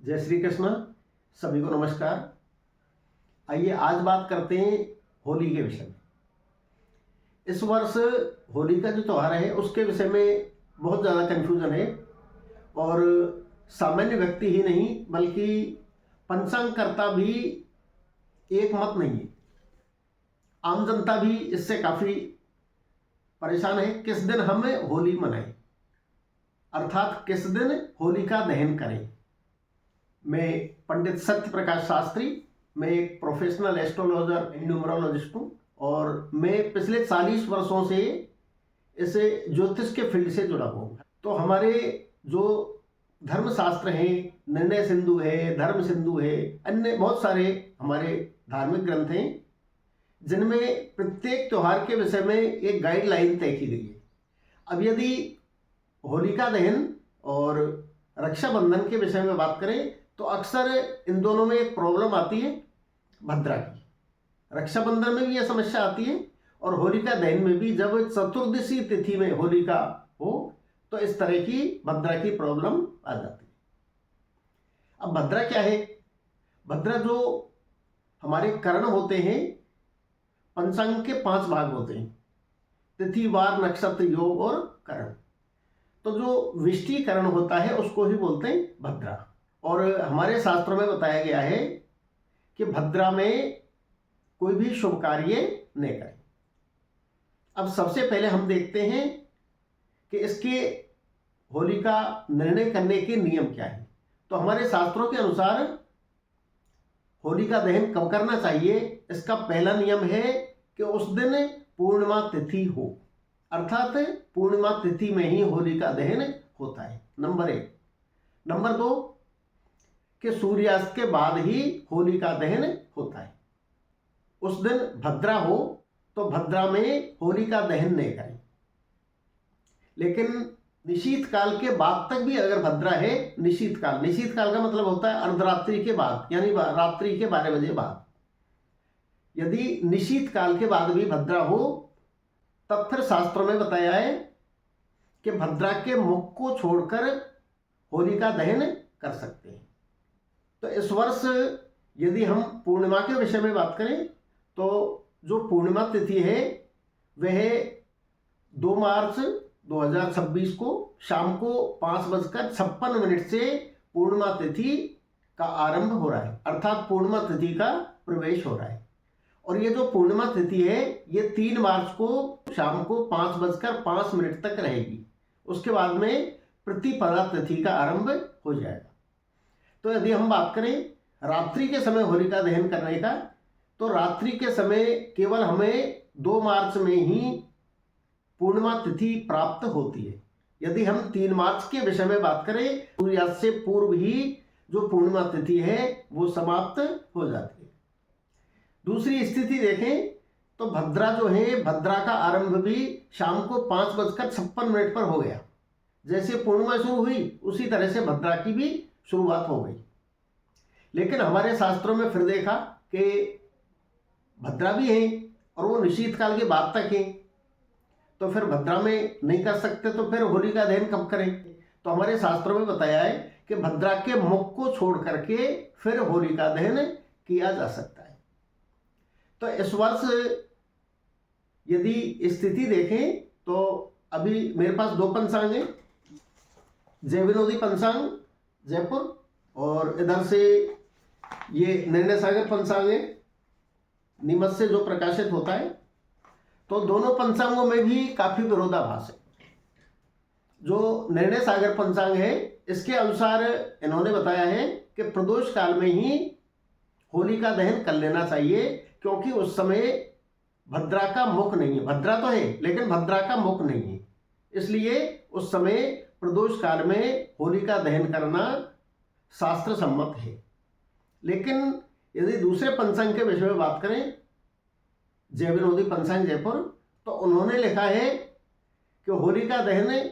जय श्री कृष्ण। सभी को नमस्कार। आइए आज बात करते हैं होली के विषय में। इस वर्ष होली का जो त्यौहार है उसके विषय में बहुत ज़्यादा कन्फ्यूज़न है और सामान्य व्यक्ति ही नहीं बल्कि पंचांगकर्ता भी एक मत नहीं है। आम जनता भी इससे काफ़ी परेशान है किस दिन हम होली मनाएं, अर्थात किस दिन होलिका दहन करें। मैं पंडित सत्य प्रकाश शास्त्री, मैं एक प्रोफेशनल एस्ट्रोलॉजर न्यूमरोलॉजिस्ट हूँ और मैं पिछले 40 वर्षों से इस ज्योतिष के फील्ड से जुड़ा हुआ हूँ। तो हमारे जो धर्मशास्त्र हैं, निर्णय सिंधु है, धर्म सिंधु है, अन्य बहुत सारे हमारे धार्मिक ग्रंथ हैं जिनमें प्रत्येक त्यौहार के विषय में एक गाइडलाइन तय की गई है। अब यदि होलिका दहन और रक्षाबंधन के विषय में बात करें तो अक्सर इन दोनों में एक प्रॉब्लम आती है भद्रा की। रक्षाबंधन में भी यह समस्या आती है और होलिका दहन में भी जब चतुर्दशी तिथि में होलिका हो तो इस तरह की भद्रा की प्रॉब्लम आ जाती है। अब भद्रा क्या है? भद्रा जो हमारे करण होते हैं, पंचांग के 5 भाग होते हैं, तिथि, वार, नक्षत्र, योग और करण। तो जो विष्टिकरण होता है उसको ही बोलते हैं भद्रा। और हमारे शास्त्रों में बताया गया है कि भद्रा में कोई भी शुभ कार्य न करें। अब सबसे पहले हम देखते हैं कि इसके होली का निर्णय करने के नियम क्या है। तो हमारे शास्त्रों के अनुसार होली का दहन कब करना चाहिए, इसका पहला नियम है कि उस दिन पूर्णिमा तिथि हो, अर्थात पूर्णिमा तिथि में ही होली का दहन होता है, नंबर 1। नंबर 2 कि सूर्यास्त के बाद ही होली का दहन होता है। उस दिन भद्रा हो तो भद्रा में होली का दहन नहीं करें। लेकिन निशीत काल के बाद तक भी अगर भद्रा है, निशीत काल का मतलब होता है अर्धरात्रि के बाद, यानी रात्रि के 12 बजे बाद। यदि निशीत काल के बाद भी भद्रा हो तब फिर शास्त्रों में बताया है कि भद्रा के मुख को छोड़कर होली का दहन कर सकते हैं। तो इस वर्ष यदि हम पूर्णिमा के विषय में बात करें तो जो पूर्णिमा तिथि है वह 2 मार्च 2026 को शाम को 5:56 से पूर्णिमा तिथि का आरंभ हो रहा है, अर्थात पूर्णिमा तिथि का प्रवेश हो रहा है। और ये जो पूर्णिमा तिथि है ये 3 मार्च को शाम को 5:05 तक रहेगी। उसके बाद में प्रतिपदा तिथि का आरंभ हो जाएगा। तो यदि हम बात करें रात्रि के समय होलिका दहन करने का, तो रात्रि के समय केवल हमें 2 मार्च में ही पूर्णिमा तिथि प्राप्त होती है। यदि हम 3 मार्च के विषय में बात करें, सूर्यास्त से पूर्व ही जो पूर्णिमा तिथि है वो समाप्त हो जाती है। दूसरी स्थिति देखें तो भद्रा जो है, भद्रा का आरंभ भी शाम को 5:56 पर हो गया। जैसे पूर्णिमा शुरू हुई उसी तरह से भद्रा की भी शुरुआत हो गई। लेकिन हमारे शास्त्रों में फिर देखा कि भद्रा भी है और वो निशीत काल के बाद तक है, तो फिर भद्रा में नहीं कर सकते, तो फिर होली का दहन कब करें? तो हमारे शास्त्रों में बताया है कि भद्रा के मुख को छोड़ करके फिर होली का दहन किया जा सकता है। तो इस वर्ष यदि स्थिति देखें तो अभी मेरे पास 2 पंचांग हैं, जय विनोदी पंचांग जयपुर और इधर से ये निर्णय सागर पंचांग है नीमच से जो प्रकाशित होता है। तो दोनों पंचांगों में भी काफी विरोधाभास है। जो निर्णय सागर पंचांग है इसके अनुसार इन्होंने बताया है कि प्रदोष काल में ही होली का दहन कर लेना चाहिए, क्योंकि उस समय भद्रा का मुख नहीं है। भद्रा तो है लेकिन भद्रा का मुख नहीं है, इसलिए उस समय प्रदोष काल में होली का दहन करना शास्त्र सम्मत है। लेकिन यदि दूसरे पंचांग के विषय में बात करें, जय विनोदी पंचांग जयपुर, तो उन्होंने लिखा है कि होली का दहन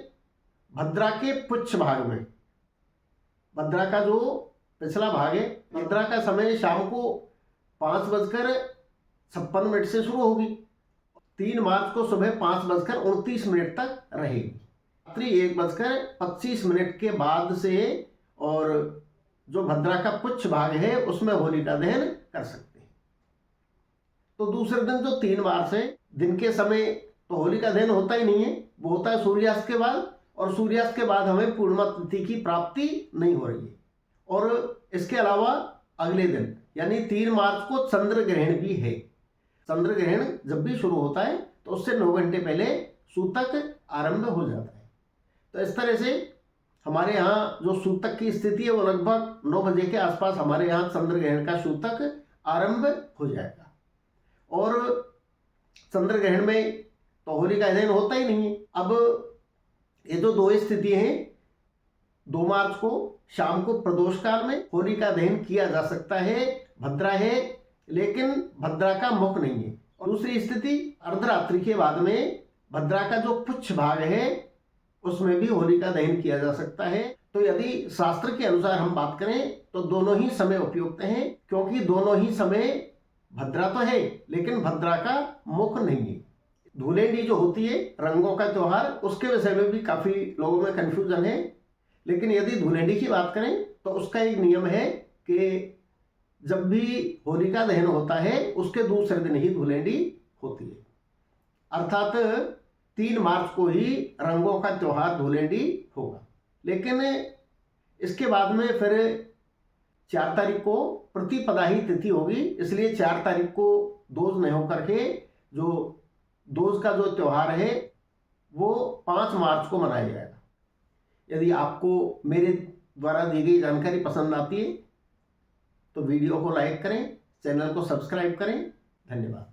भद्रा के पुच्छ भाग में, भद्रा का जो पिछला भाग है, भद्रा का समय शाम को 5:56 से शुरू होगी, 3 मार्च को सुबह 5:29 तक रहेगी। रात्रि 1:25 के बाद से और जो भद्रा का पुच्छ भाग है उसमें होलिका दहन कर सकते हैं। तो दूसरे दिन जो 3 मार्च है, दिन के समय तो होलिका दहन होता ही नहीं है, वो होता है सूर्यास्त के बाद, और सूर्यास्त के बाद हमें पूर्णिमा तिथि की प्राप्ति नहीं हो रही है। और इसके अलावा अगले दिन यानी 3 मार्च को चंद्र ग्रहण भी है। चंद्र ग्रहण जब भी शुरू होता है तो उससे 9 घंटे पहले सूतक आरंभ हो जाता है। तो इस तरह से हमारे यहाँ जो सूतक की स्थिति है वो लगभग 9 बजे के आसपास हमारे यहाँ चंद्र ग्रहण का सूतक आरंभ हो जाएगा। और चंद्र ग्रहण में तो होलिका दहन होता ही नहीं है। अब ये जो 2 स्थिति हैं, 2 मार्च को शाम को प्रदोष काल में होलिका दहन किया जा सकता है, भद्रा है लेकिन भद्रा का मुख नहीं है। और दूसरी स्थिति अर्धरात्रि के बाद में भद्रा का जो पुच्छ भाग है उसमें भी होलिका दहन किया जा सकता है। तो यदि शास्त्र के अनुसार हम बात करें तो दोनों ही समय उपयुक्त हैं, क्योंकि दोनों ही समय भद्रा तो है लेकिन भद्रा का मुख नहीं है। धूलेंडी जो होती है रंगों का त्योहार, उसके विषय में भी काफी लोगों में कंफ्यूजन है। लेकिन यदि धूलेंडी की बात करें तो उसका एक नियम है कि जब भी होलिका दहन होता है उसके दूसरे दिन ही धूलेंडी होती है, अर्थात 3 मार्च को ही रंगों का त्योहार धूलेंडी होगा। लेकिन इसके बाद में फिर 4 तारीख को प्रतिपदा ही तिथि होगी, इसलिए 4 तारीख को दोज नहीं होकर के जो दोज का जो त्योहार है वो 5 मार्च को मनाया जाएगा। यदि आपको मेरे द्वारा दी गई जानकारी पसंद आती है तो वीडियो को लाइक करें, चैनल को सब्सक्राइब करें। धन्यवाद।